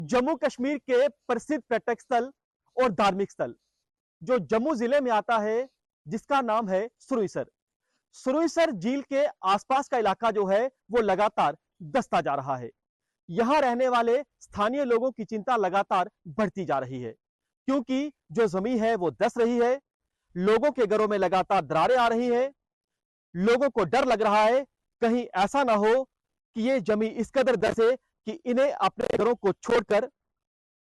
जम्मू कश्मीर के प्रसिद्ध पर्यटक स्थल और धार्मिक स्थल जो जम्मू जिले में आता है, जिसका नाम है सुरईसर। सुरईसर झील के आसपास का इलाका जो है वो लगातार दसता जा रहा है। यहां रहने वाले स्थानीय लोगों की चिंता लगातार बढ़ती जा रही है, क्योंकि जो जमीन है वो दस रही है। लोगों के घरों में लगातार दरारें आ रही हैं। लोगों को डर लग रहा है कहीं ऐसा ना हो कि ये जमीन इस कदर दसे कि इन्हें अपने घरों को छोड़कर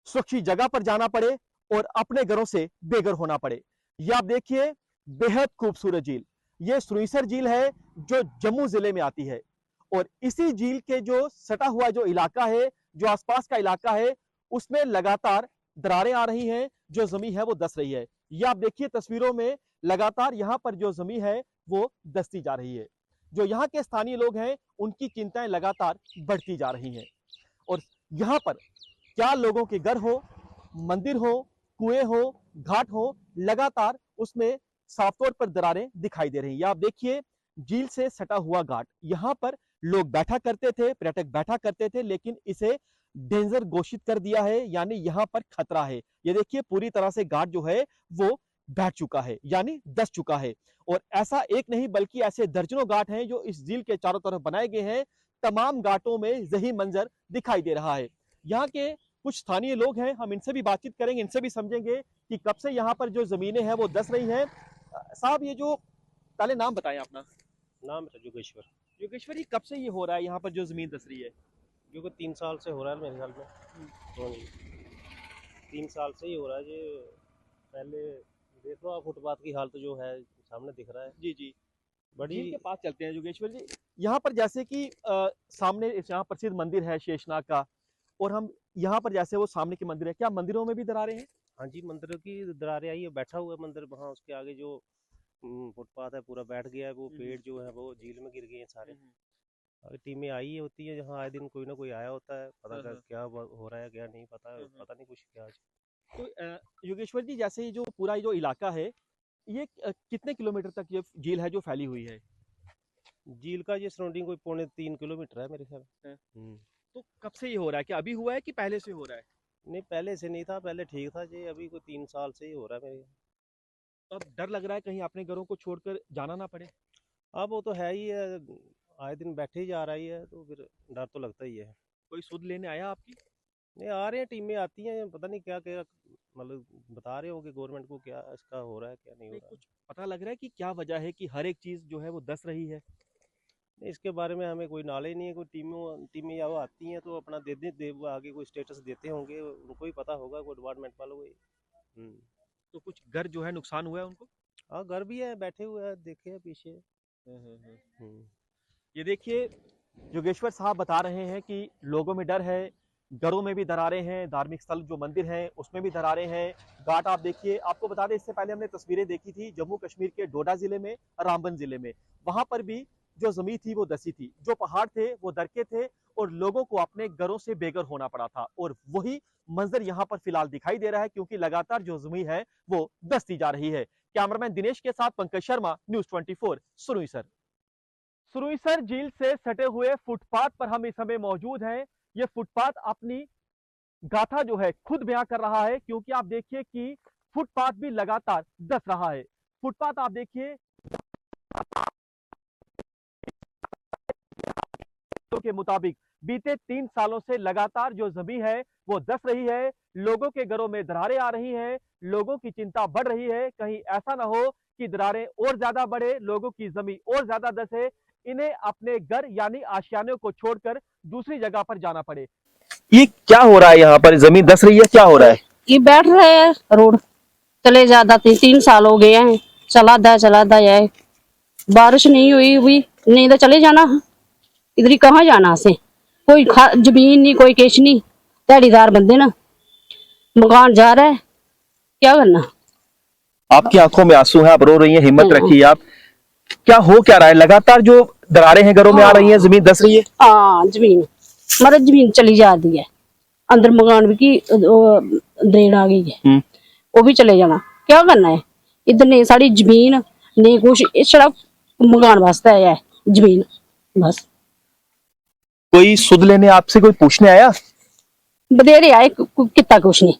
सुरक्षित जगह पर जाना पड़े और अपने घरों से बेघर होना पड़े। यह आप देखिए, बेहद खूबसूरत झील, ये सुरईसर झील है जो जम्मू जिले में आती है। और इसी झील के जो सटा हुआ जो इलाका है, जो आसपास का इलाका है, उसमें लगातार दरारें आ रही हैं। जो जमीन है वो दस रही है। यह आप देखिए तस्वीरों में, लगातार यहां पर जो जमीन है वो दसती जा रही है। जो यहाँ के स्थानीय लोग हैं उनकी चिंताएं लगातार बढ़ती जा रही हैं। और यहाँ पर क्या लोगों के घर हो, मंदिर हो, कुएं हो, घाट हो, लगातार उसमें साफ तौर पर दरारें दिखाई दे रही हैं। आप देखिए, झील से सटा हुआ घाट, यहाँ पर लोग बैठा करते थे, पर्यटक बैठा करते थे, लेकिन इसे डेंजर घोषित कर दिया है, यानी यहाँ पर खतरा है। ये देखिए, पूरी तरह से घाट जो है वो बैठ चुका है, यानी दस चुका है। और ऐसा एक नहीं बल्कि ऐसे दर्जनों घाट हैं जो इस झील के चारों तरफ बनाए गए हैं। तमाम घाटों में यही मंजर दिखाई दे रहा है। यहाँ के कुछ स्थानीय लोग हैं, हम इनसे भी बातचीत करेंगे, इनसे भी समझेंगे कि कब से यहाँ पर जो जमीनें हैं वो दस रही हैं। साहब, ये जो, पहले नाम बताएं अपना। नाम है योगेश्वर। योगेश्वर जी, कब से ये हो रहा है यहाँ पर जो जमीन दस रही है? क्योंकि 3 साल से हो रहा है मेरे ख्याल में। तो 3 साल से ही हो रहा है ये। पहले देख लो आप, फुटपाथ की हालत जो है सामने दिख रहा है। जी जी, बड़ी झील के पास चलते हैं योगेश्वर जी। यहाँ पर जैसे कि सामने यहाँ प्रसिद्ध मंदिर है शेषनाग का, और हम यहाँ पर जैसे वो सामने के मंदिर है, क्या मंदिरों में भी दरारें हैं? हाँ जी, मंदिर की दरारें आई है। बैठा हुआ है मंदिर, वहाँ उसके आगे जो फुटपाथ है पूरा बैठ गया है। वो पेड़ जो है वो झील में गिर गए हैं सारे। अगर टीमें आई होती है जहाँ, आए दिन कोई ना कोई आया होता है, पता कर क्या हो रहा है क्या नहीं पता, पता नहीं कुछ क्या। तो योगेश्वर जी, जैसे ये जो पूरा ये जो इलाका है, ये कितने किलोमीटर तक ये झील है जो फैली हुई है? झील का ये सराउंडिंग कोई 3.5 किलोमीटर है मेरे ख्याल है। में। तो कब से ये हो रहा है? क्या अभी हुआ है कि पहले से हो रहा है? नहीं, पहले से नहीं था, पहले ठीक था जी। अभी कोई 3 साल से ही हो रहा है मेरे। तो अब डर लग रहा है कहीं अपने घरों को छोड़कर जाना ना पड़े? अब वो तो है ही है, आए दिन बैठे ही जा रही है, तो फिर डर तो लगता ही है। कोई सुध लेने आया आपकी? नहीं, आ रहे हैं, टीमें आती हैं, पता नहीं क्या क्या मतलब बता रहे हो कि गवर्नमेंट को क्या इसका हो रहा है क्या नहीं हो नहीं, रहा है। कुछ पता लग रहा है कि क्या वजह है कि हर एक चीज जो है वो दस रही है? नहीं, इसके बारे में हमें कोई नॉलेज नहीं है। कोई टीमें या वो आती हैं तो अपना दे वो आगे कोई स्टेटस देते होंगे, उनको ही पता होगा, कोई डिपार्टमेंट वालों को ही। तो कुछ घर जो है नुकसान हुआ है उनको? हाँ, घर भी है, बैठे हुए हैं, देखे हैं पीछे। हम्म। ये देखिए, योगेश्वर साहब बता रहे हैं कि लोगों में डर है, घरों में भी दरारें हैं, धार्मिक स्थल जो मंदिर हैं उसमें भी दरारें हैं। घाट आप देखिए, आपको बता दें, इससे पहले हमने तस्वीरें देखी थी जम्मू कश्मीर के डोडा जिले में, रामबन जिले में। वहां पर भी जो जमीन थी वो दसी थी, जो पहाड़ थे वो दरके थे, और लोगों को अपने घरों से बेघर होना पड़ा था। और वही मंजर यहाँ पर फिलहाल दिखाई दे रहा है, क्योंकि लगातार जो जमीन है वो दसती जा रही है। कैमरामैन दिनेश के साथ पंकज शर्मा, न्यूज 24, सुरईसर। सुरईसर झील से सटे हुए फुटपाथ पर हम इस समय मौजूद हैं। ये फुटपाथ अपनी गाथा जो है खुद बयां कर रहा है, क्योंकि आप देखिए कि फुटपाथ भी लगातार दस रहा है। फुटपाथ आप देखिए के मुताबिक बीते 3 सालों से लगातार जो जमीन है वो दस रही है। लोगों के घरों में दरारें आ रही हैं। लोगों की चिंता बढ़ रही है कहीं ऐसा ना हो कि दरारें और ज्यादा बढ़े, लोगों की जमीन और ज्यादा दसे, इन्हें अपने घर यानी आशियानों को छोड़कर दूसरी जगह पर जाना पड़े। ये क्या हो रहा है? यहाँ पर जमीन दस रही है, क्या हो रहा है? ये बैठ रहे हैं रोड, चले जाता 3 साल हो गए हैं, चला दा है। बारिश नहीं हुई नहीं तो चले जाना, इधर ही कहाँ जाना से। कोई जमीन नहीं, कोई केश नहीं, दिहाड़ीदार बंदे ना, मकान जा रहा है, क्या करना। आपकी आंखों में आंसू हैं, आप रो रही हैं, हिम्मत रखिए आप। क्या हो क्या रहा है? लगातार जो दरारें हैं घरों में आ रही हैं, जमीन दस रही है। हाँ, जमीन मतलब जमीन चली जाती है, अंदर मकान भी की देन आ गई है, वो भी चले जाना, क्या करना है। इधर नहीं साड़ी जमीन नहीं कुछ, सिर्फ मकान वास्ते है जमीन बस। कोई सुध लेने आपसे कोई पूछने आया? बधेरे आए कितना कुछ नहीं।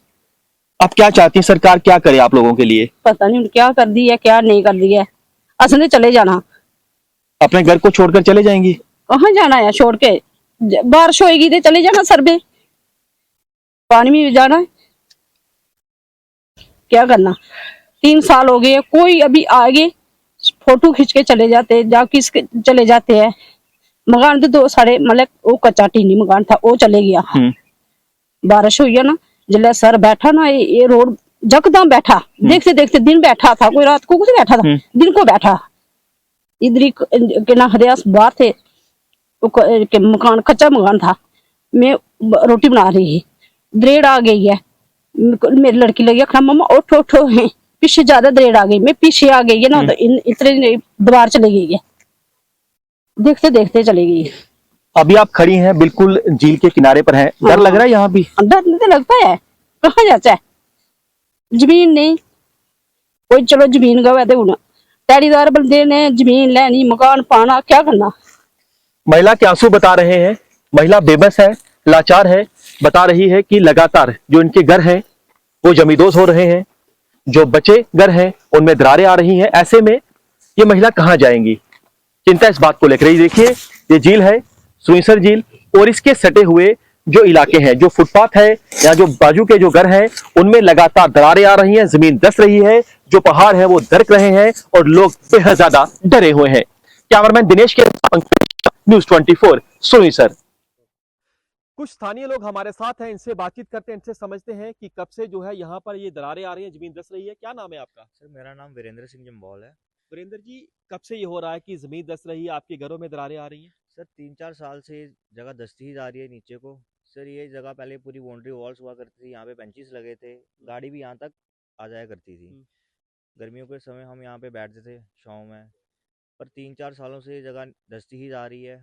आप क्या चाहती हैं, सरकार क्या करे आप लोगों के लिए? पता नहीं क्या कर दी है क्या नहीं कर दी है। असने चले जाना, अपने घर को छोड़कर चले जाएंगी? कहाँ जाना है छोड़ के? बारिश होएगी तो चले जाना सरबे, पानी में जाना है। क्या करना, 3 साल हो गए, कोई अभी आगे फोटो खींच के चले जाते जा किसके चले जाते हैं। मकान तो 2 साढ़े मतलब वो कच्चा टीनी मकान था, वो चले गया। बारिश हुई है ना, जल्द सर बैठा ना, ये रोड जकदम बैठा, देखते देखते दिन बैठा था, कोई रात को कुछ बैठा था, दिन को बैठा। इधर ही के ना हरियास बाहर थे, के मकान कच्चा मकान था, मैं रोटी बना रही थी, दरेड़ आ गई है। मेरी लड़की लगी अखड़ा मम्मा उठो उठो है, पीछे ज्यादा दरेड़ आ गई, मैं पीछे आ गई है ना, तो इतने दीवार चली गई है, देखते देखते चली गई। अभी आप खड़ी हैं बिल्कुल झील के किनारे पर हैं, डर लग रहा है यहाँ भी? डर तो लगता है, कहाँ जाता है, जमीन नहीं कोई, चलो जमीन गवा दे हूं, टैरीदार बंदे ने जमीन लेनी मकान पाना, क्या करना। महिला के आंसू बता रहे हैं, महिला बेबस है, लाचार है, बता रही है कि लगातार जो इनके घर हैं वो जमींदोज हो रहे हैं, जो बचे घर हैं उनमें दरारें आ रही हैं। ऐसे में ये महिला कहाँ जाएंगी, चिंता इस बात को लेकर। ये देखिए, ये झील है सुरईसर झील, और इसके सटे हुए जो इलाके हैं, जो फुटपाथ है या जो बाजू के जो घर हैं, उनमें लगातार दरारें आ रही हैं, जमीन धंस रही है, जो पहाड़ है वो दरक रहे हैं और लोग बेहद ज्यादा डरे हुए हैं। कैमरामैन दिनेश के न्यूज़ 24 सुरईसर। कुछ स्थानीय लोग हमारे साथ हैं, इनसे बातचीत करते हैं, इनसे समझते हैं कि कब से जो है यहाँ पर ये दरारें आ रही हैं, जमीन धंस रही है। क्या नाम है आपका? सर मेरा नाम वीरेंद्र सिंह जम्वाल है। वीरेंद्र जी, कब से ये हो रहा है कि जमीन धंस रही है, आपके घरों में दरारें आ रही हैं? सर 3-4 साल से जगह धंसती ही जा रही है नीचे को। सर ये जगह पहले पूरी बाउंड्री वॉल्स हुआ करती थी, यहाँ पे बेंचेस लगे थे, गाड़ी भी यहाँ तक आ जाया करती थी। गर्मियों के समय हम यहाँ पे बैठते थे छाँव में, पर 3-4 सालों से ये जगह धंसती ही जा रही है।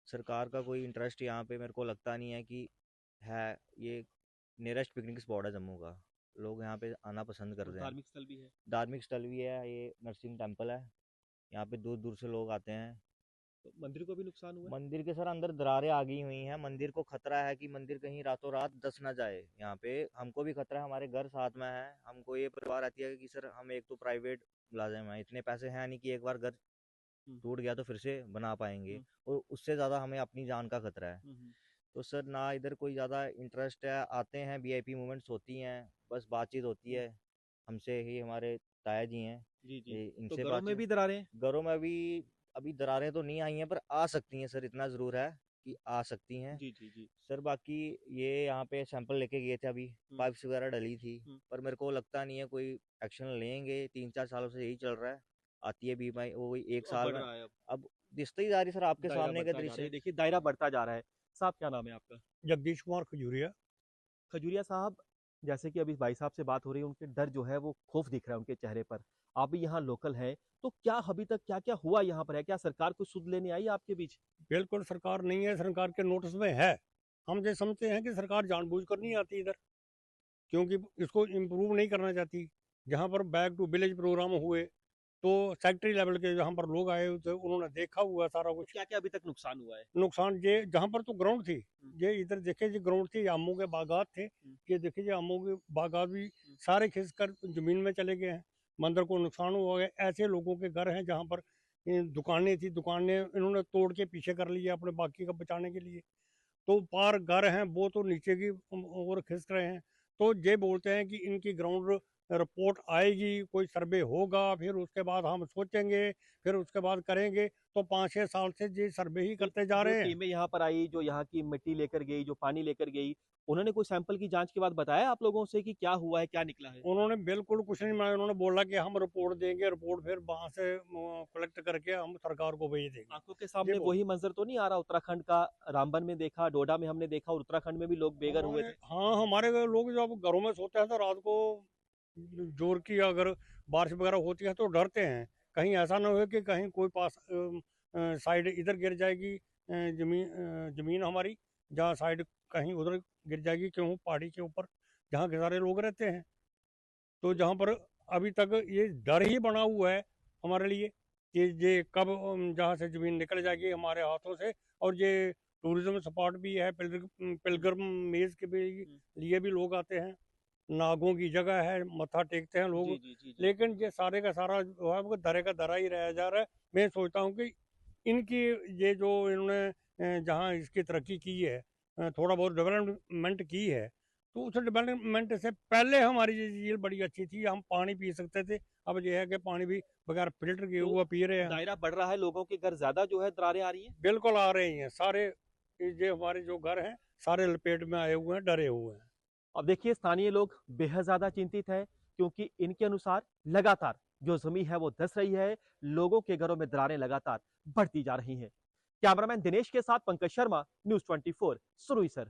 सरकार का कोई इंटरेस्ट यहाँ पे मेरे को लगता नहीं है कि है। ये नियरेस्ट पिकनिक स्पॉट है जम्मू का, लोग यहाँ पे आना पसंद करते हैं। धार्मिक स्थल भी है। धार्मिक स्थल भी है, ये नरसिंह टेम्पल है, यहाँ पे दूर दूर से लोग आते हैं। तो मंदिर को भी नुकसान हुआ है? मंदिर के सर अंदर दरारें आ गई हुई हैं, मंदिर को खतरा है कि मंदिर कहीं रातों रात धंस ना जाए। यहाँ पे हमको भी खतरा है, हमारे घर साथ में है, हमको ये परिवार आती है कि सर हम एक तो प्राइवेट मुलाजिम है, इतने पैसे हैं नहीं कि एक बार घर टूट गया तो फिर से बना पाएंगे, और उससे ज़्यादा हमें अपनी जान का खतरा है। तो सर ना इधर कोई ज़्यादा इंटरेस्ट है, आते हैं वीआईपी मूवमेंट्स होती हैं, बस बातचीत होती है हमसे ही, हमारे ताया जी हैं जी जी। तो इनसे घरों में भी दरारें हैं? घरों में भी अभी दरारें तो नहीं आई हैं, पर आ सकती हैं सर, इतना ज़रूर है कि आ सकती हैं। जी जी जी। सर बाकी ये यहाँ पे सैंपल लेके गए थे, अभी पाइप्स वगैरह डली थी, पर मेरे को लगता नहीं है कोई एक्शन लेंगे। 3-4 सालों से यही चल रहा है, आती है बीमारी वो वही एक साल में अब दिखती ही जा रही सर आपके सामने का दृश्य। देखिए दायरा बढ़ता जा रहा है। साहब क्या नाम है आपका? जगदीश कुमार खजूरिया। खजूरिया साहब, जैसे कि अभी भाई साहब से बात हो रही है, उनके डर जो है वो खौफ दिख रहा है उनके चेहरे पर। आप भी यहाँ लोकल हैं, तो क्या अभी तक क्या क्या हुआ यहाँ पर है? क्या सरकार कुछ सुध लेने आई है आपके बीच? बिल्कुल सरकार नहीं है, सरकार के नोटिस में है। हम ये समझते हैं कि सरकार जानबूझकर नहीं आती इधर, क्योंकि इसको इम्प्रूव नहीं करना चाहती। जहाँ पर बैक टू विलेज प्रोग्राम हुए तो सेक्रेटरी लेवल के जहाँ पर लोग आए थे, उन्होंने देखा हुआ सारा कुछ। क्या क्या अभी तक नुकसान हुआ है? नुकसान ये जहाँ पर तो ग्राउंड थी, ये इधर देखे जो ग्राउंड थी, आमों के बागात थे, ये देखिए जो आमों के बागात भी सारे खिसक कर जमीन में चले गए हैं। मंदिर को नुकसान हुआ है। ऐसे लोगों के घर हैं जहाँ पर दुकानें थी, दुकानें इन्होंने तोड़ के पीछे कर ली है अपने बाकी का बचाने के लिए। तो पार घर हैं वो तो नीचे की ओर खिसक रहे हैं। तो ये बोलते हैं कि इनकी ग्राउंड रिपोर्ट आएगी, कोई सर्वे होगा, फिर उसके बाद हम सोचेंगे, फिर उसके बाद करेंगे। तो 5-6 साल से ये सर्वे ही करते जा रहे हैं। टीमें यहाँ पर आई, जो यहाँ की मिट्टी लेकर गई, जो पानी लेकर गई, उन्होंने कोई सैंपल की जांच के बाद बताया आप लोगों से कि क्या हुआ है, क्या निकला है? उन्होंने बिल्कुल कुछ नहीं माना। उन्होंने बोला कि हम रिपोर्ट देंगे, रिपोर्ट फिर वहाँ से कलेक्ट करके हम सरकार को भेज देंगे। आंखों के सामने वही मंजर तो नहीं आ रहा उत्तराखंड का? रामबन में देखा, डोडा में हमने देखा, और उत्तराखंड में भी लोग बेघर हुए थे। हाँ, हमारे लोग जब घरों में सोते हैं तो रात को जोर की अगर बारिश वगैरह होती है तो डरते हैं, कहीं ऐसा ना हो कि कहीं कोई पास साइड इधर गिर जाएगी, जमीन हमारी जहाँ साइड कहीं उधर गिर जाएगी, क्यों पहाड़ी के ऊपर जहाँ के सारे लोग रहते हैं। तो जहाँ पर अभी तक ये डर ही बना हुआ है हमारे लिए कि ये कब जहाँ से ज़मीन निकल जाएगी हमारे हाथों से, और ये टूरिज्म स्पॉट भी है, पिलग्रमेज के भी लिए भी लोग आते हैं, नागों की जगह है, मत्था टेकते हैं लोग। लेकिन ये सारे का सारा जो है वो दरे का दरा ही रह जा रहा है। मैं सोचता हूँ कि इनकी ये जो इन्होंने जहाँ इसकी तरक्की की है, थोड़ा बहुत डेवलपमेंट की है, तो उस डेवलपमेंट से पहले हमारी ये झील बड़ी अच्छी थी, हम पानी पी सकते थे। अब ये है कि पानी भी बगैर फिल्टर किए तो हुआ पी रहे हैं। दायरा बढ़ रहा है, लोगों के घर ज्यादा जो है दरारें आ रही हैं। बिल्कुल आ रहे हैं सारे, ये हमारे जो घर हैं सारे लपेट में आए हुए हैं, डरे हुए हैं। अब देखिए स्थानीय लोग बेहद ज्यादा चिंतित हैं, क्योंकि इनके अनुसार लगातार जो जमीन है वो धंस रही है, लोगों के घरों में दरारें लगातार बढ़ती जा रही हैं। कैमरामैन दिनेश के साथ पंकज शर्मा, न्यूज़ 24, सुरुईसर।